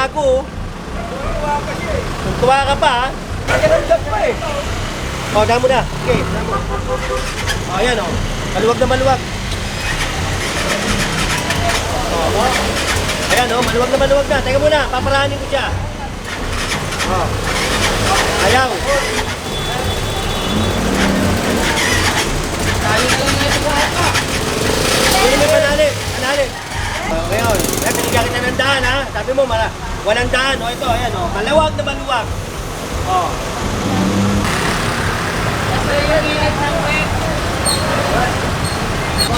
Ako, kung tuwa ka pa, ha? O, damo na. Okay, damo. O, ayan, o. Maluwag na maluwag. O. Ayan, o. Maluwag na maluwag na. Teka muna, paparahanin ko siya. O. Ayaw. Hindi may panali. Panali. O, ngayon, nagkaliga kita ng daan, ha? Sabi mo, walang daan. O, ito, ayan, o. Maluwag na maluwag. O.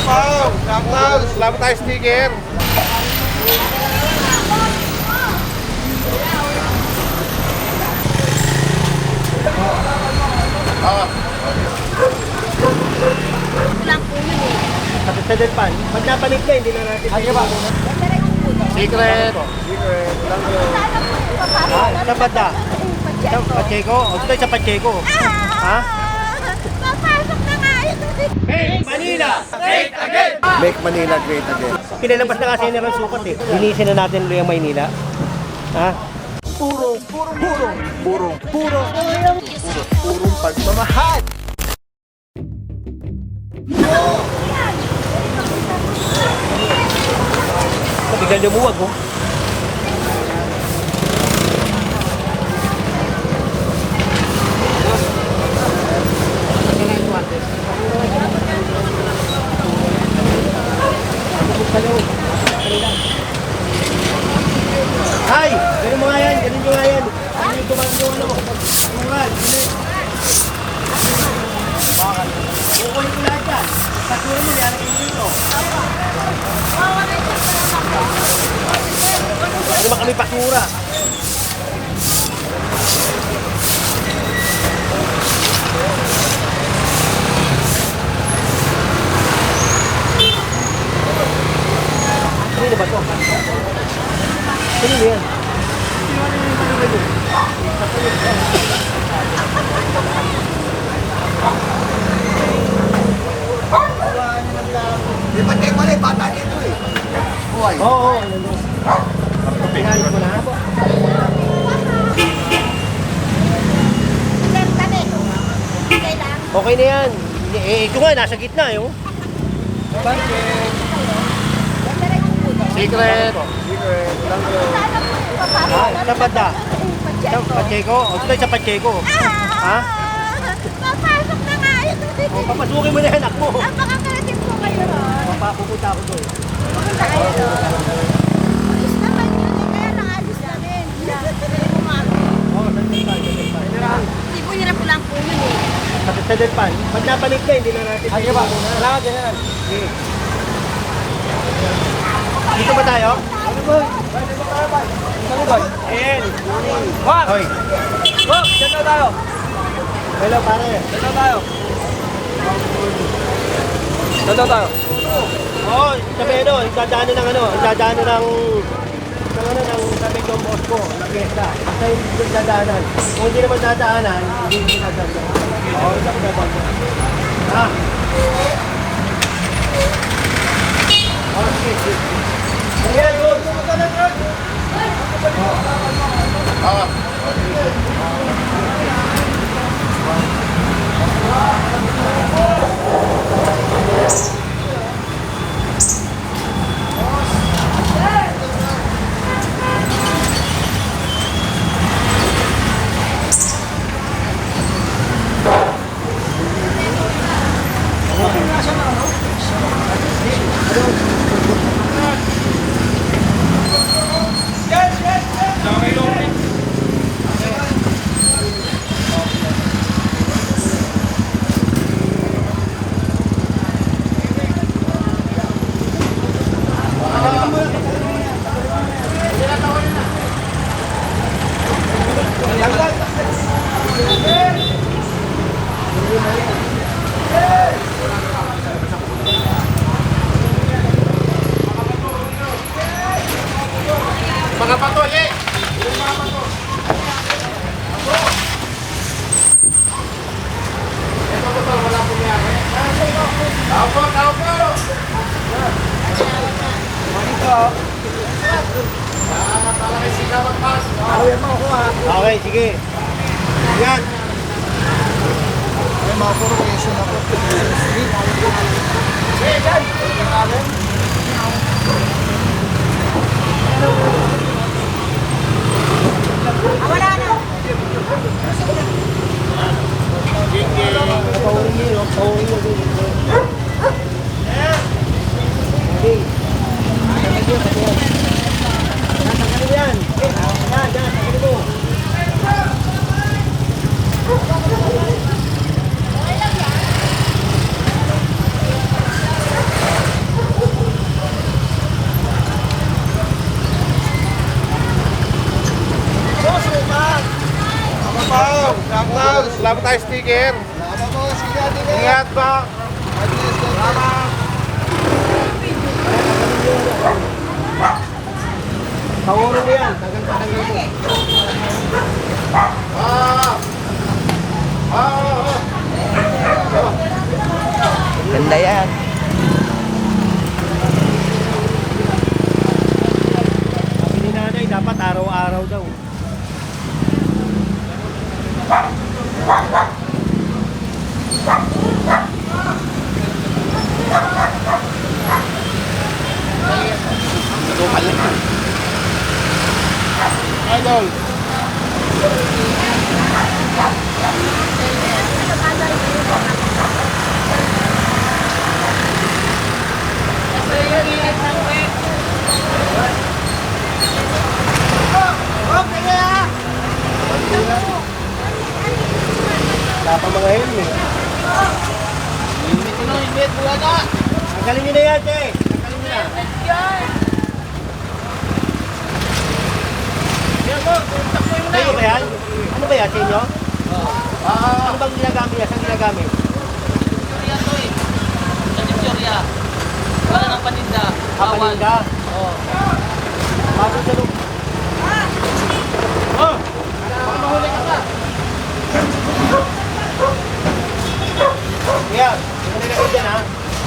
Wow! Salamat tayo sticker! Lang po yun eh. Sa depan. Pag napanik na, hindi na natin. Secret! Sana po papasok. Sa banda. Sa Pacheco? O, dito sa Pacheco. Ha? Papasok na nga yun. Make Manila great again! Make Manila great again. Pinalabas na kasi nila sukat eh. Linisin na natin yung Maynila. Ha? Purong pagmamahal! Biglang lumuwag oh. Hay! Ganun mo nga yan! Ganun nyo nga yan! Ano yung tumang yung ano? Tungal! Kukunin ko lahat yan! Patuloy mo, yan ang dito. Ano ba kami pasura? Sino ba ito? Sino ba yan? Di ba take mo na yung bata dito eh? Buhay. Oo, pinalis mo na. Okay na yan. Eh, ito nga, nasa gitna eh. Oh. Secret! Sa banda. Sa Pacheco? O, dito sa Pacheco. Ha? Papasok na nga yun. O, papasukin mo na yan, anak mo. Napakakarating po kayo ron. Papapupunta ako doon. Pupunta kayo ron. Alis naman yun eh. Kaya nang-alis namin. Oo, sa depan. Hindi po nila pulang po yun eh. Sa depan. Pag napanik na, hindi na natin. Salamat yan. Dito ba tayo? Ayan. Hoy. Bob, dyan na tayo. Hello, pare. Dyan na tayo. Dyan na tayo. Oo, sabi ano, dadaanan ng ano, dadaanan ng sabi Don Bosco, ng fiesta. Basta yung dadaanan. Kung hindi naman dadaanan, hindi dadaanan. Oo, hindi dadaanan. Ha? Oo, sige. Ayan, good. Mga patol eh! Ito po tol, wala po nangyari. Tao po! Dito! Okay, sige. Yan. Ay, mga puro question ako. Street. Wala na. Papawarin niyo, no? Papawarin niyo din. Okay. Tanggalin mo yan. Yan, tanggalin mo. Salamat tayo sticker. Salamat po. Sige, atin eh. Ingat ba? Salamat. Pawarin mo yan. Tanggal mo. Ganda yan. Sabi ni nanay, dapat araw-araw daw. Idol. Wala pa mga helmet. Tanggalin niyo na yan, Che. Tanggalin niyo na. Sa'yo ba yan? Ano ba yan sa inyo? Ano bang ginagamit yan? Saan ginagamit? Wala ng paninda. Kapanin ka? Oo. Bago sa loob. Oh! Mahuli ka pa. Kaya, hindi na nilagay dyan ha.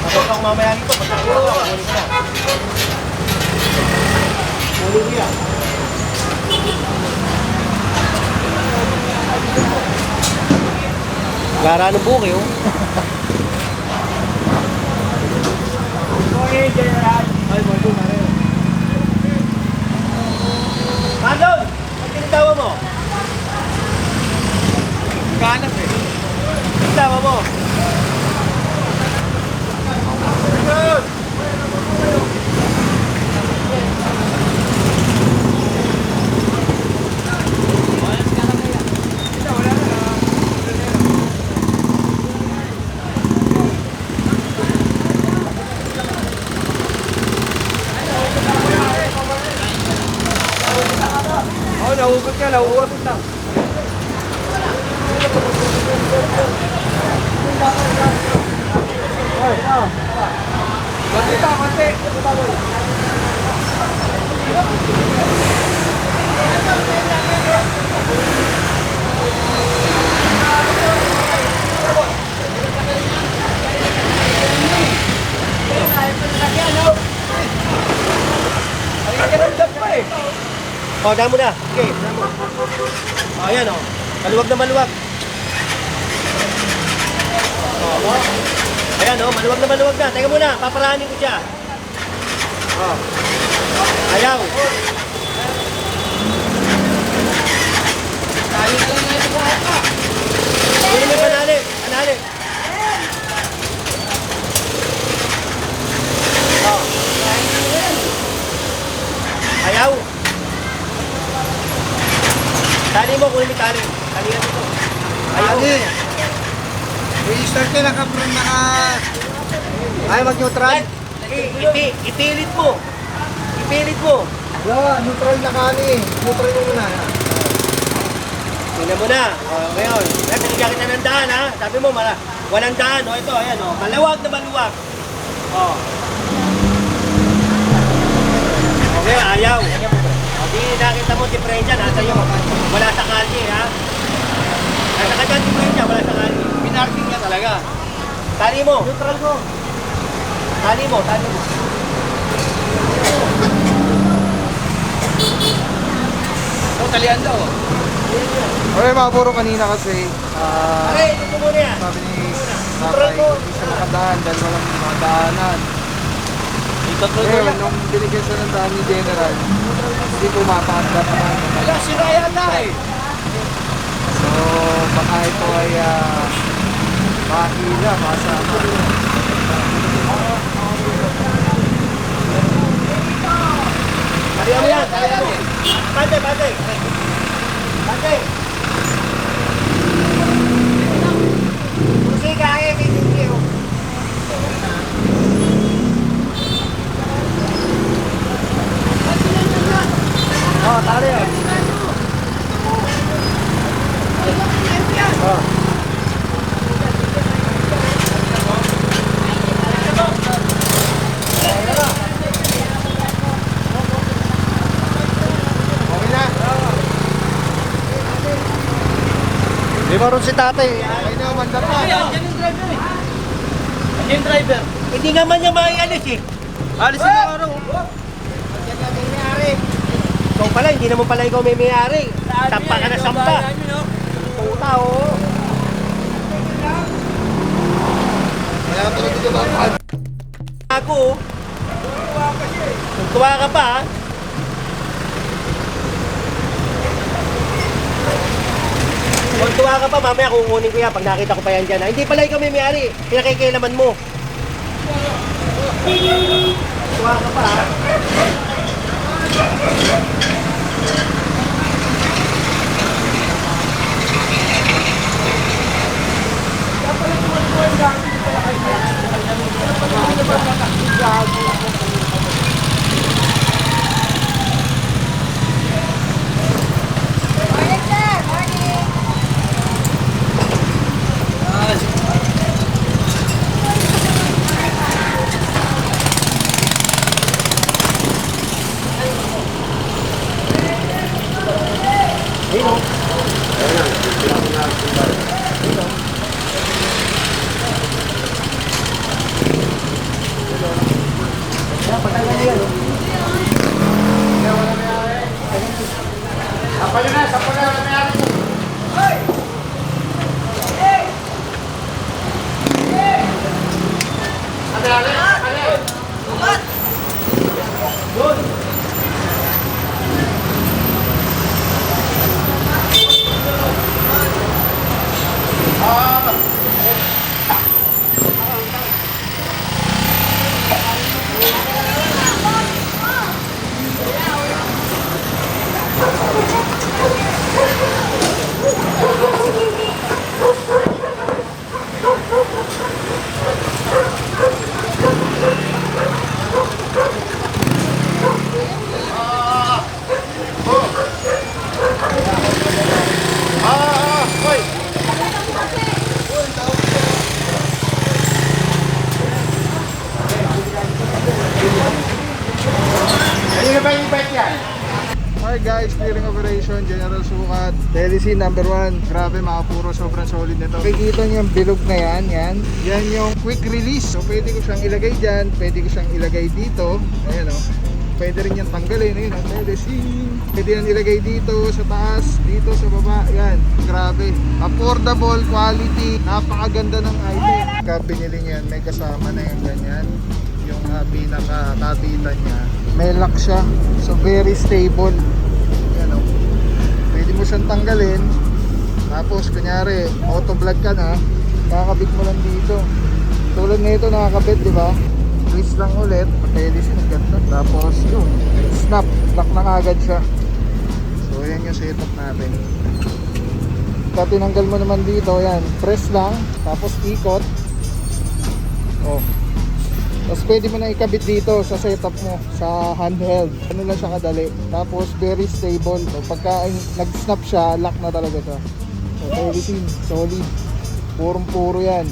Tapos ako mamaya dito. Basta ko ako. Mahuli ka na. Mahuli ko yan. Gara ng buki oh. Okay, General. Ay, bobo na rin. Mandon! Ang tinitawa mo? Ganap eh. Tinitawa mo? Mandon! Oh, nahugot ka, nahugot na. Matita, mati. O, damo na. Okay, damo. O, ayan o. Maluwag na maluwag. O, ayan o, maluwag na maluwag na. Teka muna, paparahanin ko siya. O. Ayaw. Hindi may panali. Panali. O. Ayaw. Tali mo kung may tali. Talihan mo. Ayaw. Ali. I-start ka naka... Ay, mag-neutral. Ipilit mo. Ipilit mo. Yeah, neutral na kali. Neutral mo muna. Tingnan mo na. O, ngayon. Kaya tinigyan kita ng daan, ha? Sabi mo, walang daan. O, ito, ayan, o. Maluwag na maluwag. O. Okay, ayaw. O, di nakita mo diferensya. Nasa iyo. Wala sa kalye, ha? Nasa kanya diferensya. Wala sa kalye. Pinarking niya talaga. Tali mo. Neutral mo. Tali mo, tali mo. Puro talian daw. Okay, mga puro kanina kasi. Pare, ito muna yan. Sabi ni Tatay, hindi siya makadaan dahil walang makadaanan. Ngayon, nung binigyan siya ng daan ni General, hindi pumapakanda pa naman. Wala, sira yata eh. So, baka ito ay mahila, masama. Kaya mo yan, kaya mo. Bate, bate. Bate. Kasi kaya may video. Oh, tali yan. Oh. Okay na. Di marun si tatay. Ay na, mandar na. Yung driver. Hindi naman niya maialis eh. Alisin mo araw. Ikaw pala, hindi naman pala ikaw may may-ari. Sampa ka na sampa. Puta, oo. Kaya tuloy dito ba? Ako, tuwa ka pa, ha? Kung tuwa ka pa, mamaya kukunin ko yan pag nakita ko pa yan dyan. Ha? Hindi pala ikaw may may-ari. Pinakikilaman mo. Tuwa ka pa, ha? Morning, sir. Morning. Alright guys, clearing operation, General Sukat, Telecine number 1. Grabe mga puro, sobrang solid nito. Kikita niyo yung bilog na yan. Yan yung quick release. So pwede ko siyang ilagay dyan, pwede ko siyang ilagay dito. Ayan o. Pwede rin yan tanggalin. Ayun o, Telecine. Pwede yan ilagay dito, sa taas, dito, sa baba. Yan, grabe. Affordable, quality, napakaganda ng item. Kapag binili niyo yan, may kasama na yung ganyan. Yung pinaka-kabitan niya. May lock siya. So very stable. Yan o. Pwede mo siyang tanggalin. Tapos kunyari, auto vlog ka na, kakabit mo lang dito. Tulad na ito nakakabit, di ba? Twist lang ulit, Telecine ang ganda. Tapos yun, snap, lock na agad siya. So yan yung setup natin. Pag tinanggal mo naman dito, yan, press lang, tapos ikot. Oh. Tapos pwede mo na ikabit dito sa setup mo, sa handheld. Ano lang siya kadali. Tapos very stable. So pagka nag-snap siya, lock na talaga siya. So Telecine, solid. Purong-puro yan.